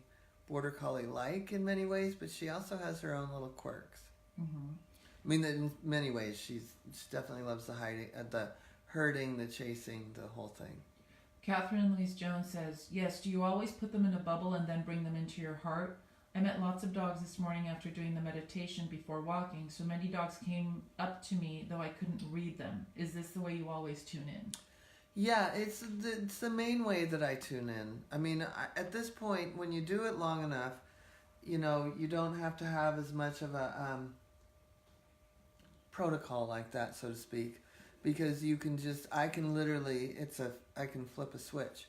border collie-like in many ways, but she also has her own little quirks. Mm-hmm. I mean, in many ways, she definitely loves the hiding, the herding, the chasing, the whole thing. Catherine Elise Jones says, yes, do you always put them in a bubble and then bring them into your heart? I met lots of dogs this morning after doing the meditation before walking, so many dogs came up to me, though I couldn't read them. Is this the way you always tune in? Yeah, it's the main way that I tune in. I mean, at this point, when you do it long enough, you know, you don't have to have as much of a protocol like that, so to speak, because you can just, I can literally, I can flip a switch.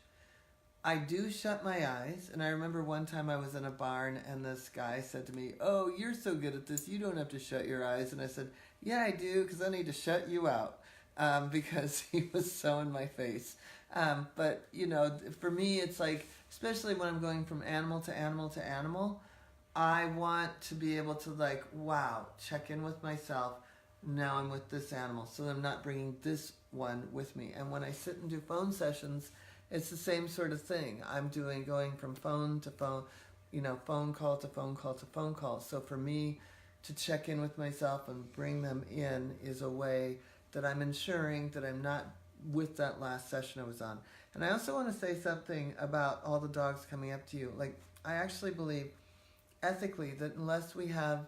I do shut my eyes, and I remember one time I was in a barn and this guy said to me, oh, you're so good at this, you don't have to shut your eyes. And I said, yeah, I do, because I need to shut you out, because he was so in my face. But, you know, for me, it's like, especially when I'm going from animal to animal to animal, I want to be able to, like, wow, check in with myself. Now I'm with this animal, so I'm not bringing this one with me. And when I sit and do phone sessions, it's the same sort of thing. I'm going from phone to phone, you know, phone call to phone call to phone call. So for me to check in with myself and bring them in is a way that I'm ensuring that I'm not with that last session I was on. And I also want to say something about all the dogs coming up to you. Like, I actually believe ethically that unless we have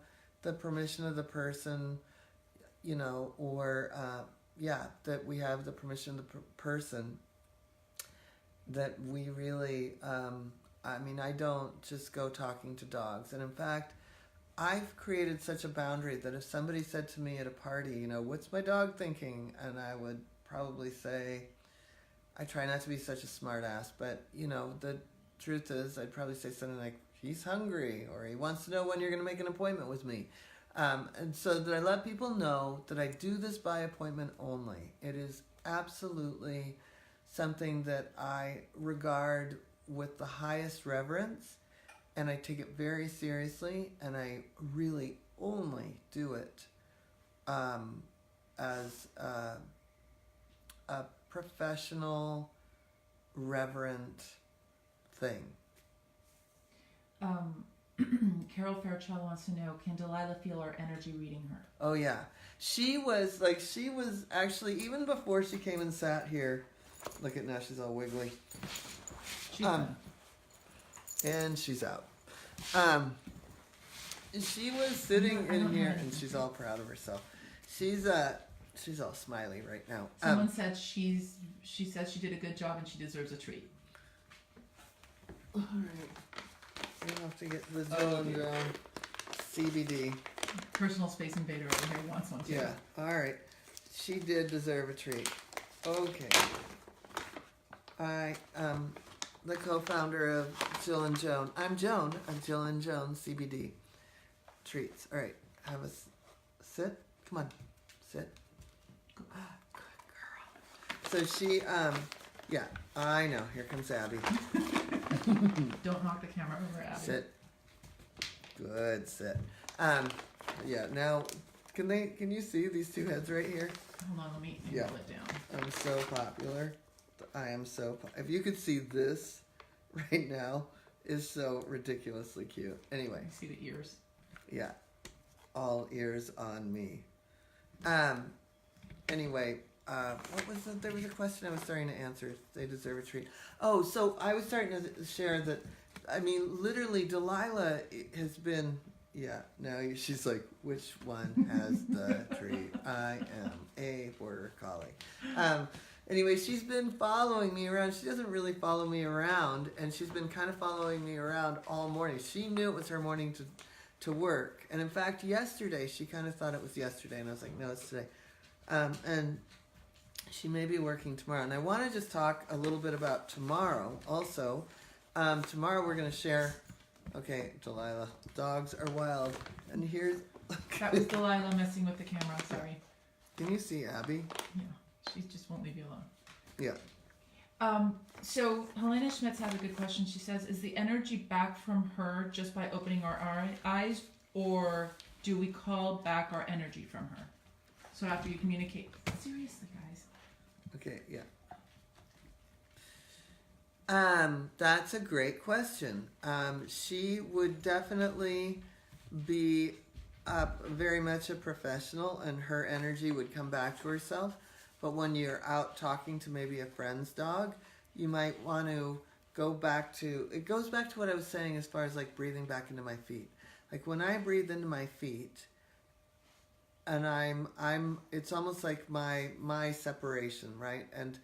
the permission of the person, you know, or, that we have the permission of the person, that we really, I mean, I don't just go talking to dogs. And in fact, I've created such a boundary that if somebody said to me at a party, you know, what's my dog thinking? And I would probably say, I try not to be such a smart ass, but, you know, the truth is, I'd probably say something like, he's hungry, or he wants to know when you're going to make an appointment with me. And so that I let people know that I do this by appointment only. It is absolutely something that I regard with the highest reverence, and I take it very seriously, and I really only do it as a professional, reverent thing. Carol Fairchild wants to know, can Delilah feel our energy reading her? Oh yeah. She was actually, even before she came and sat here, look at now, she's all wiggly. She's and she's out. She was sitting in here and she's all proud of herself. She's all smiley right now. Someone said she says she did a good job and she deserves a treat. All right. We have to get the Joan CBD. Personal space invader over here wants one too. Yeah. All right. She did deserve a treat. Okay. I the co-founder of Jill and Joan. I'm Joan of Jill and Joan CBD treats. All right. Have a sit. Come on. Sit. Good girl. So she yeah, I know. Here comes Abby. Don't knock the camera over, Abby. Sit. Good, sit. Yeah, now, can you see these two heads right here? Hold on, let me angle it down. I'm so popular. I am so, if you could see this right now, is so ridiculously cute. Anyway. You see the ears. Yeah. All ears on me. Anyway, what was it? There was a question I was starting to answer. They deserve a treat. Oh, so I was starting to share that, I mean, literally, Delilah has been, yeah, now she's like, which one has the treat? I am a border collie. Anyway, she's been following me around. She doesn't really follow me around, and she's been kind of following me around all morning. She knew it was her morning to work. And in fact, yesterday, she kind of thought it was yesterday, and I was like, no, it's today. And she may be working tomorrow. And I want to just talk a little bit about tomorrow also. Tomorrow we're going to share, okay, Delilah, dogs are wild. And here's... That was Delilah messing with the camera, sorry. Can you see Abby? Yeah, she just won't leave you alone. Yeah. So Helena Schmitz has a good question. She says, is the energy back from her just by opening our eyes, or do we call back our energy from her? So after you communicate, seriously, guys. Okay, yeah. That's a great question. She would definitely be very much a professional, and her energy would come back to herself. But when you're out talking to maybe a friend's dog, you might want to go back to, it goes back to what I was saying as far as like breathing back into my feet. Like when I breathe into my feet, and it's almost like my separation, right? And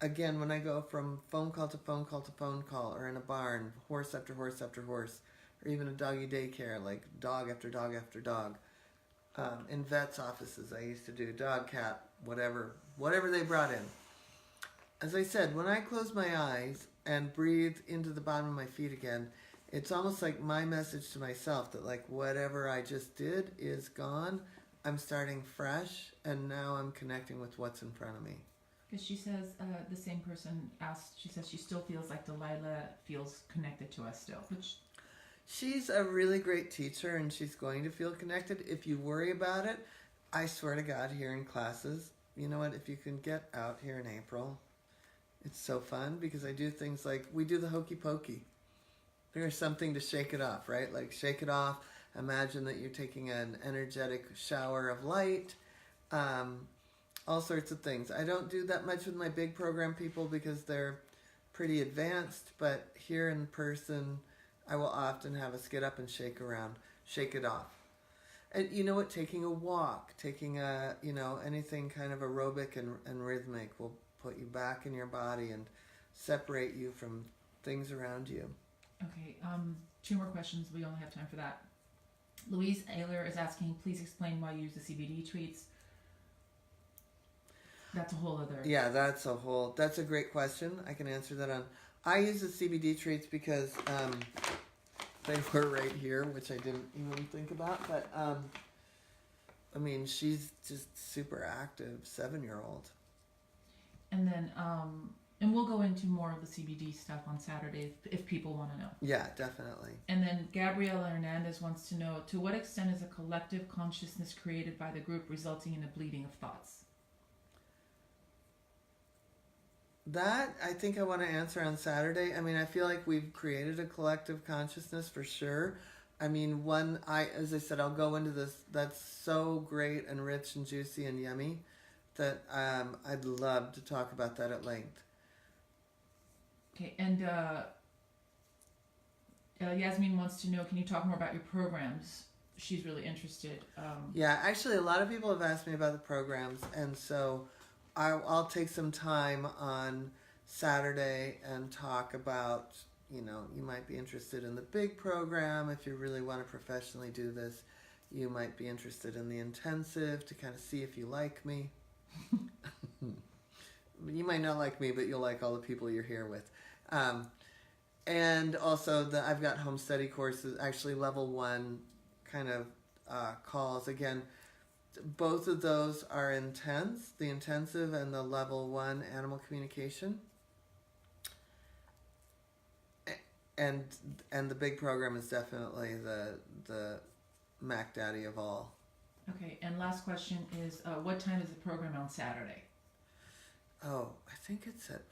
again, when I go from phone call to phone call to phone call, or in a barn, horse after horse after horse, or even a doggy daycare, like dog after dog after dog. In vets' offices, I used to do dog, cat, whatever they brought in. As I said, when I close my eyes and breathe into the bottom of my feet again, it's almost like my message to myself that like whatever I just did is gone. I'm starting fresh, and now I'm connecting with what's in front of me. Because she says, the same person asked, she says she still feels like Delilah feels connected to us still, which... She's a really great teacher, and she's going to feel connected. If you worry about it, I swear to God, here in classes, you know what, if you can get out here in April, it's so fun, because I do things like, we do the hokey pokey. There's something to shake it off, right? Like shake it off, imagine that you're taking an energetic shower of light, all sorts of things. I don't do that much with my big program people because they're pretty advanced, but here in person, I will often have us get up and shake around, shake it off. And you know what, taking a walk, taking a, anything kind of aerobic and rhythmic will put you back in your body and separate you from things around you. Okay, 2 more questions. We only have time for that. Louise Ayler is asking, please explain why you use the CBD treats. That's a whole other... Yeah, that's a great question. I can answer that on... I use the CBD treats because they were right here, which I didn't even think about. But, I mean, she's just super active, 7-year-old. And then, and we'll go into more of the CBD stuff on Saturday if people want to know. Yeah, definitely. And then Gabriela Hernandez wants to know, to what extent is a collective consciousness created by the group resulting in a bleeding of thoughts? That, I think I want to answer on Saturday. I mean, I feel like we've created a collective consciousness for sure. I mean, as I said, I'll go into this, that's so great and rich and juicy and yummy that I'd love to talk about that at length. Okay, and Yasmin wants to know, can you talk more about your programs? She's really interested. Yeah, actually, a lot of people have asked me about the programs, and so I'll take some time on Saturday and talk about, you might be interested in the big program. If you really want to professionally do this, you might be interested in the intensive to kind of see if you like me. You might not like me, but you'll like all the people you're here with. And also, I've got home study courses, actually level 1 kind of calls. Again, both of those are intense, the intensive and the level 1 animal communication. And the big program is definitely the Mac Daddy of all. Okay, and last question is, what time is the program on Saturday? Oh, I think it's at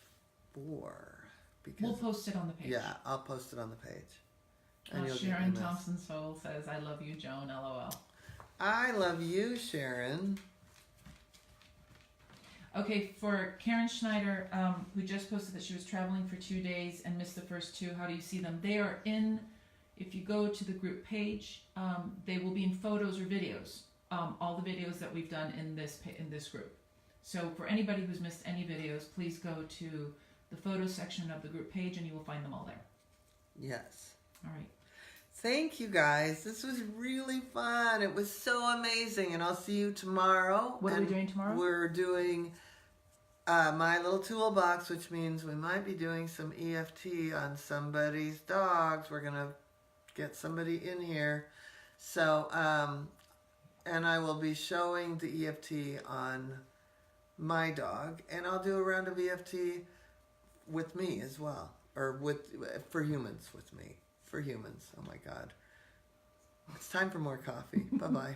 4. Because, we'll post it on the page. Yeah, I'll post it on the page. And Sharon Thompson Soul says, I love you, Joan, LOL. I love you, Sharon. Okay, for Karen Schneider, who just posted that she was traveling for 2 days and missed the first 2, how do you see them? They are in, if you go to the group page, they will be in photos or videos. All the videos that we've done in this group. So for anybody who's missed any videos, please go to the photo section of the group page and you will find them all there. Yes. All right. Thank you, guys. This was really fun. It was so amazing. And I'll see you tomorrow. What are we doing tomorrow? We're doing my little toolbox, which means we might be doing some EFT on somebody's dogs. We're going to get somebody in here. So, and I will be showing the EFT on my dog. And I'll do a round of EFT with me as well. Or for humans with me. For humans. Oh my God. It's time for more coffee. Bye-bye.